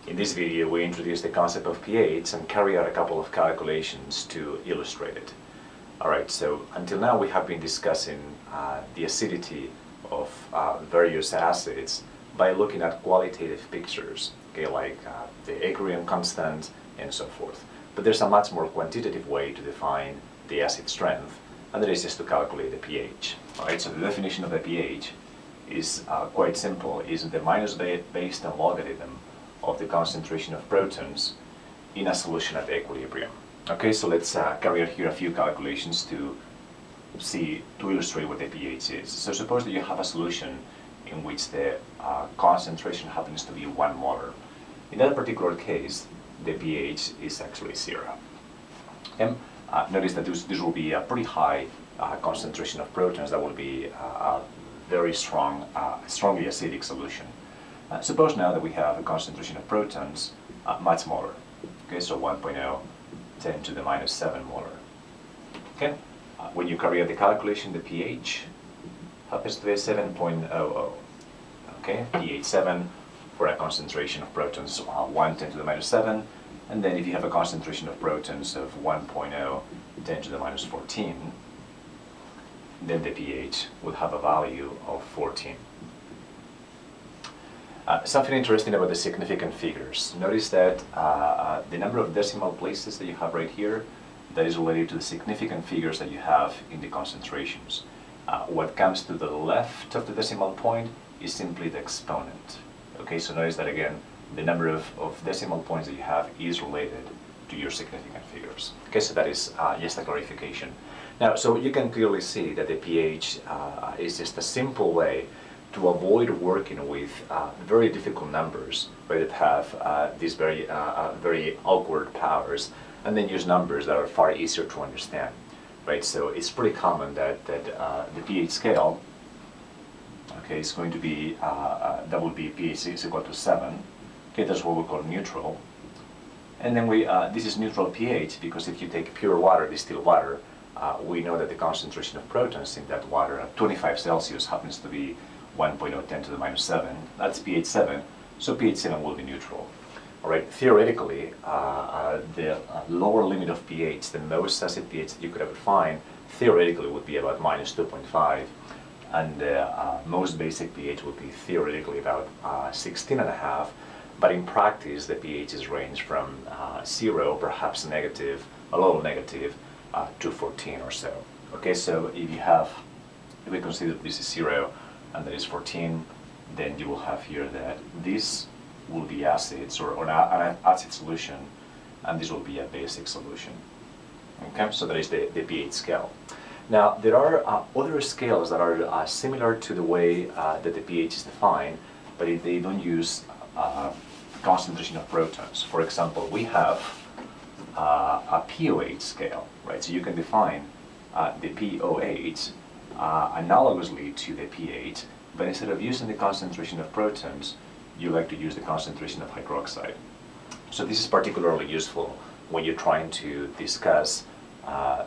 In this video, we introduce the concept of pH and carry out a couple of calculations to illustrate it. Alright, so until now we have been discussing the acidity of various acids by looking at qualitative pictures, okay, like the equilibrium constant and so forth. But there's a much more quantitative way to define the acid strength, and that is just to calculate the pH. Alright, so the definition of the pH is quite simple, is the minus base 10 logarithm of the concentration of protons in a solution at equilibrium. Okay, so let's carry out here a few calculations to illustrate what the pH is. So suppose that you have a solution in which the concentration happens to be 1 molar. In that particular case, the pH is actually 0. And notice that this will be a pretty high concentration of protons. That will be a very strongly acidic solution. Suppose now that we have a concentration of protons much smaller. Okay, so 1.0 10 to the minus 7 molar. Okay, when you carry out the calculation, the pH happens to be 7.00. Okay, pH 7 for a concentration of protons 1 10 to the minus 7, and then if you have a concentration of protons of 1.0 10 to the minus 14, then the pH would have a value of 14. Something interesting about the significant figures. Notice that the number of decimal places that you have right here, that is related to the significant figures that you have in the concentrations. What comes to the left of the decimal point is simply the exponent. Okay, so notice that again, the number of decimal points that you have is related to your significant figures. Okay, so that is just a clarification. Now, so you can clearly see that the pH is just a simple way to avoid working with very difficult numbers, right, that have these very awkward powers, and then use numbers that are far easier to understand, right? So it's pretty common that the pH scale, okay, is going to be that would be pH is equal to 7. Okay, that's what we call neutral. And then this is neutral pH because if you take pure water, distilled water, we know that the concentration of protons in that water at 25 Celsius happens to be 1.0 10 to the minus 7. That's pH 7, so pH 7 will be neutral. All right, theoretically, the lower limit of pH, the most acid pH that you could ever find, theoretically would be about minus 2.5, and the most basic pH would be theoretically about 16.5, but in practice the pHs range from 0, perhaps negative, a little negative, to 14 or so. Okay, so if we consider this is 0, and that is 14, then you will have here that this will be acids or an acid solution, and this will be a basic solution. Okay, so that is the pH scale. Now, there are other scales that are similar to the way that the pH is defined, but they don't use concentration of protons. For example, we have a POH scale, right? So you can define the POH analogously to the pH, but instead of using the concentration of protons, you like to use the concentration of hydroxide. So this is particularly useful when you're trying to discuss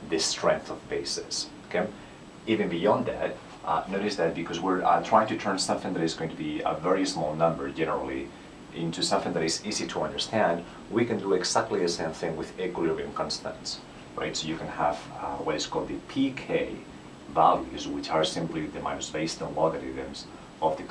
the strength of bases. Okay? Even beyond that, notice that because we're trying to turn something that is going to be a very small number generally into something that is easy to understand, we can do exactly the same thing with equilibrium constants. Right? So you can have what is called the pK values, which are simply the minus base 10 logarithms of the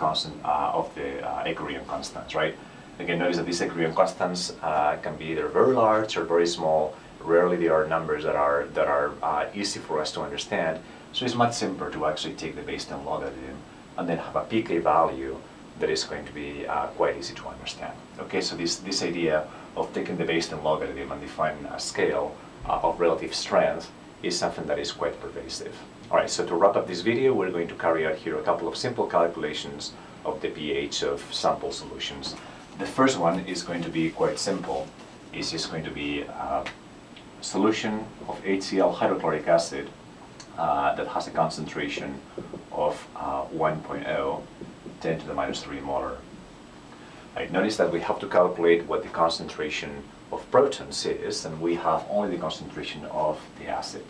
equilibrium constants, right? Again, notice that these equilibrium constants can be either very large or very small. Rarely they are numbers that are easy for us to understand. So it's much simpler to actually take the base 10 logarithm and then have a pK value that is going to be quite easy to understand. Okay, so this idea of taking the base 10 logarithm and defining a scale of relative strength is something that is quite pervasive. Alright, so to wrap up this video, we're going to carry out here a couple of simple calculations of the pH of sample solutions. The first one is going to be quite simple. It's just going to be a solution of HCl hydrochloric acid that has a concentration of 1.0 10 to the minus 3 molar. Right, notice that we have to calculate what the concentration of protons is, and we have only the concentration of the acid.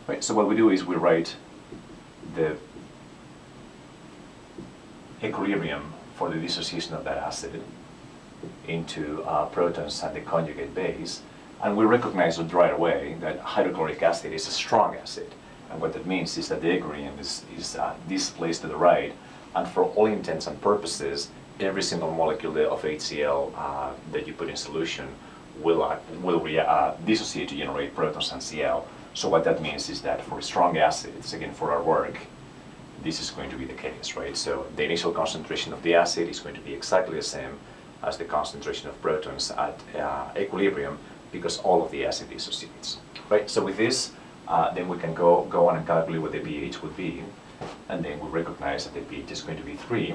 Right, so what we do is we write the equilibrium for the dissociation of that acid, into protons and the conjugate base, and we recognize right away that hydrochloric acid is a strong acid. And what that means is that the equilibrium is displaced to the right, and for all intents and purposes, every single molecule of HCl that you put in solution will dissociate to generate protons and Cl. So what that means is that for strong acids, again for our work, this is going to be the case, right? So the initial concentration of the acid is going to be exactly the same as the concentration of protons at equilibrium, because all of the acid dissociates, right? So with this, then we can go on and calculate what the pH would be, and then we recognize that the pH is going to be 3.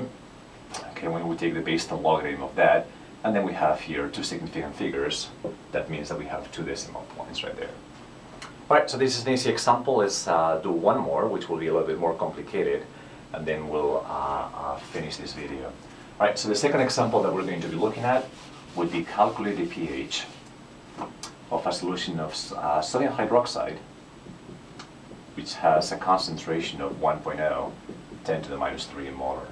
Okay, when we take the base 10 logarithm of that, and then we have here 2 significant figures, that means that we have 2 decimal points right there. All right, so this is an easy example. Let's do one more, which will be a little bit more complicated, and then we'll finish this video. All right, so the second example that we're going to be looking at would be calculate the pH of a solution of sodium hydroxide, which has a concentration of 1.0, 10 to the minus 3 molar.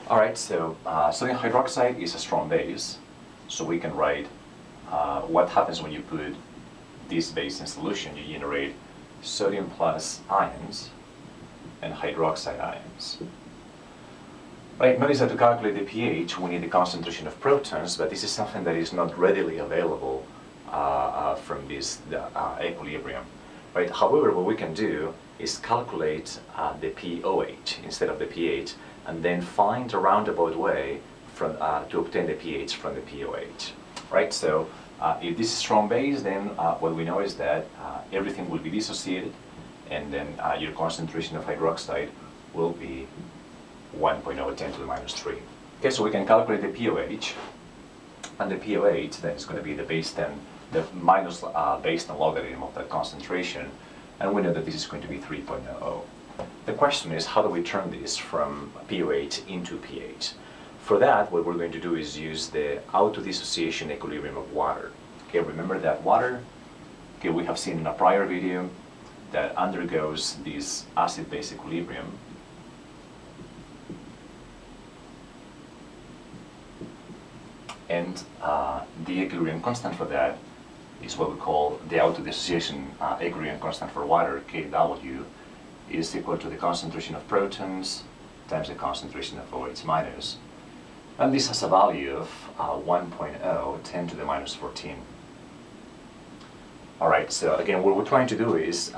All right, so sodium hydroxide is a strong base, so we can write what happens when you put this base in solution. You generate sodium plus ions and hydroxide ions. Right, notice that to calculate the pH, we need the concentration of protons, but this is something that is not readily available from this equilibrium. Right? However, what we can do is calculate the pOH instead of the pH, and then find a roundabout way from, to obtain the pH from the pOH. Right? So if this is strong base, then what we know is that everything will be dissociated, and then your concentration of hydroxide will be 1.0 10 to the minus 3. Okay, so we can calculate the pOH, and the pOH then is going to be the base 10, the minus base 10 logarithm of that concentration, and we know that this is going to be 3.0. The question is, how do we turn this from pOH into pH? For that, what we're going to do is use the auto-dissociation equilibrium of water. Okay, remember that water, okay, we have seen in a prior video, that undergoes this acid-base equilibrium. And the equilibrium constant for that is what we call the auto-dissociation equilibrium constant for water, Kw, is equal to the concentration of protons times the concentration of OH minus. And this has a value of 1.0, 10 to the minus 14. All right, so again, what we're trying to do is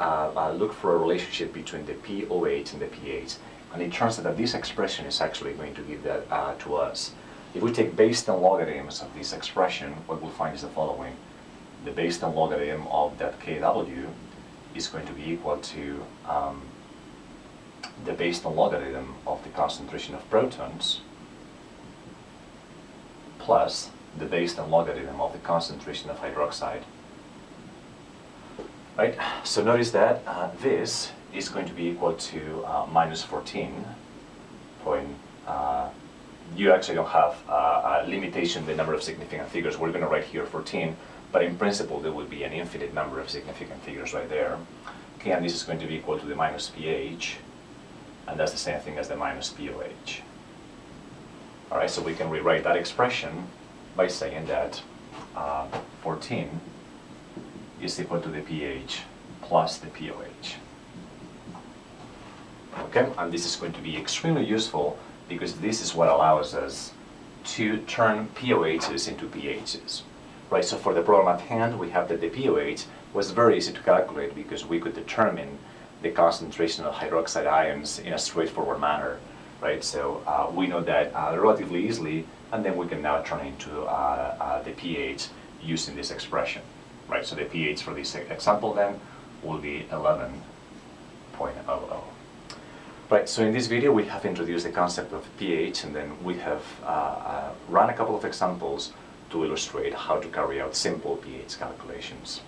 look for a relationship between the pOH and the pH. And it turns out that this expression is actually going to give that to us. If we take base 10 logarithms of this expression, what we'll find is the following. The base 10 logarithm of that Kw is going to be equal to the base 10 logarithm of the concentration of protons plus the base 10 logarithm of the concentration of hydroxide. Right? So notice that this is going to be equal to minus 14 point. You actually don't have a limitation, the number of significant figures. We're going to write here 14, but in principle there would be an infinite number of significant figures right there. Okay, and this is going to be equal to the minus pH, and that's the same thing as the minus pOH. All right, so we can rewrite that expression by saying that 14 is equal to the pH plus the pOH. Okay, and this is going to be extremely useful because this is what allows us to turn pOHs into pHs. Right, so for the problem at hand, we have that the pOH was very easy to calculate because we could determine the concentration of hydroxide ions in a straightforward manner. Right, so we know that relatively easily, and then we can now turn into the pH using this expression. Right, so the pH for this example then will be 11.00. Right, so in this video we have introduced the concept of pH, and then we have run a couple of examples to illustrate how to carry out simple pH calculations.